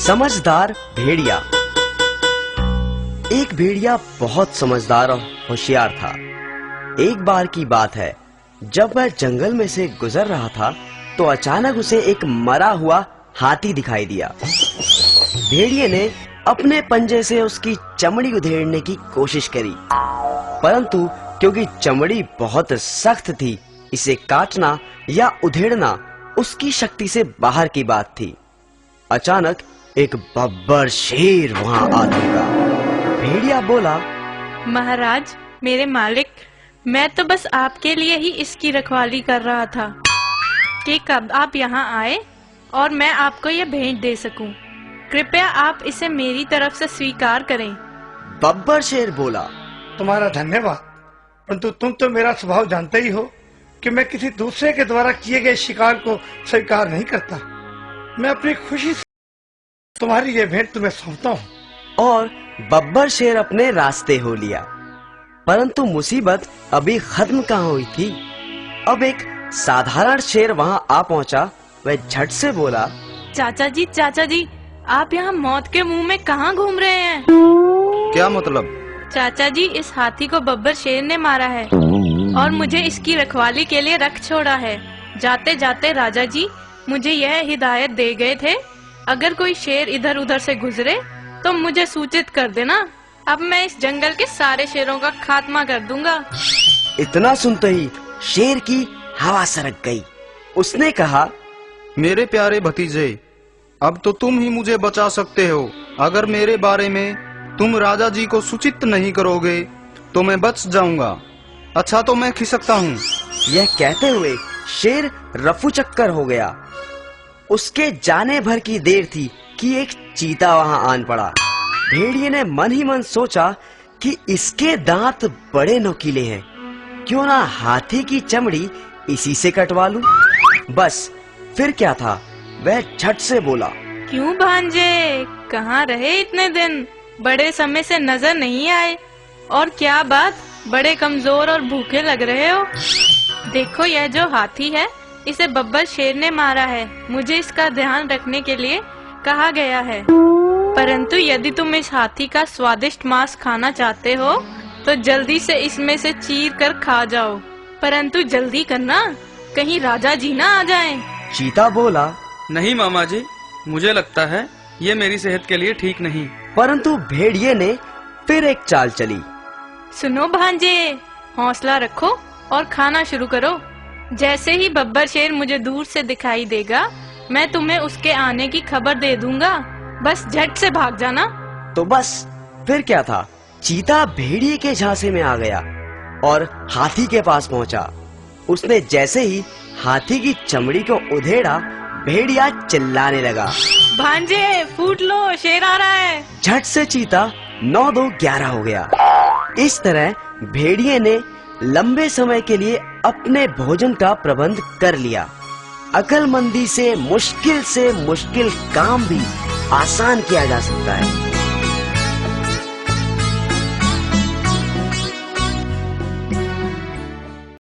समझदार भेड़िया। एक भेड़िया बहुत समझदार और होशियार था। एक बार की बात है, जब वह जंगल में से गुजर रहा था तो अचानक उसे एक मरा हुआ हाथी दिखाई दिया। भेड़िए ने अपने पंजे से उसकी चमड़ी उधेड़ने की कोशिश करी, परंतु क्योंकि चमड़ी बहुत सख्त थी, इसे काटना या उधेड़ना उसकी शक्ति से बाहर की बात थी। अचानक एक बब्बर शेर वहां आ लगा। भेड़िया बोला, महाराज, मेरे मालिक, मैं तो बस आपके लिए ही इसकी रखवाली कर रहा था कि कब आप यहाँ आए और मैं आपको ये भेंट दे सकूं। कृपया आप इसे मेरी तरफ से स्वीकार करें। बब्बर शेर बोला, तुम्हारा धन्यवाद, परंतु तुम तो मेरा स्वभाव जानते ही हो कि मैं किसी दूसरे के द्वारा किए गए शिकार को स्वीकार नहीं करता। मैं अपनी खुशी से तुम्हारी ये भेंट तुम्हें सौंपता हूँ। और बब्बर शेर अपने रास्ते हो लिया। परंतु मुसीबत अभी खत्म कहाँ हुई थी। अब एक साधारण शेर वहां आ पहुंचा। वह झट से बोला, चाचा जी, आप यहाँ मौत के मुंह में कहाँ घूम रहे हैं? क्या मतलब? चाचा जी, इस हाथी को बब्बर शेर ने मारा है और मुझे इसकी रखवाली के लिए रख छोड़ा है। जाते जाते राजा जी मुझे यह हिदायत दे गए थे, अगर कोई शेर इधर उधर से गुजरे तो मुझे सूचित कर देना। अब मैं इस जंगल के सारे शेरों का खात्मा कर दूंगा। इतना सुनते ही शेर की हवा सरक गई। उसने कहा, मेरे प्यारे भतीजे, अब तो तुम ही मुझे बचा सकते हो। अगर मेरे बारे में तुम राजा जी को सूचित नहीं करोगे तो मैं बच जाऊंगा। अच्छा, तो मैं खिसकता हूँ। यह कहते हुए शेर रफू चक्कर हो गया। उसके जाने भर की देर थी कि एक चीता वहां आन पड़ा। भेड़िए ने मन ही मन सोचा कि इसके दांत बड़े नुकीले हैं, क्यों ना हाथी की चमड़ी इसी से कटवा लूं। बस फिर क्या था, वह झट से बोला, क्यों भांजे, कहाँ रहे इतने दिन? बड़े समय से नजर नहीं आए। और क्या बात, बड़े कमजोर और भूखे लग रहे हो। देखो, यह जो हाथी है इसे बब्बर शेर ने मारा है। मुझे इसका ध्यान रखने के लिए कहा गया है, परंतु यदि तुम इस हाथी का स्वादिष्ट मांस खाना चाहते हो तो जल्दी से इसमें से चीर कर खा जाओ, परंतु जल्दी करना, कहीं राजा जी ना आ जाएं। चीता बोला, नहीं मामा जी, मुझे लगता है ये मेरी सेहत के लिए ठीक नहीं। परंतु भेड़िए ने फिर एक चाल चली। सुनो भांजे, हौसला रखो और खाना शुरू करो। जैसे ही बब्बर शेर मुझे दूर से दिखाई देगा, मैं तुम्हें उसके आने की खबर दे दूंगा। बस झट से भाग जाना। तो बस फिर क्या था, चीता भेड़िए के झांसे में आ गया और हाथी के पास पहुंचा। उसने जैसे ही हाथी की चमड़ी को उधेड़ा, भेड़िया चिल्लाने लगा, भांजे फूट लो, शेर आ रहा है। झट से चीता 9-2-11 हो गया। इस तरह भेड़िए ने लंबे समय के लिए अपने भोजन का प्रबंध कर लिया। अक्लमंदी से मुश्किल काम भी आसान किया जा सकता है।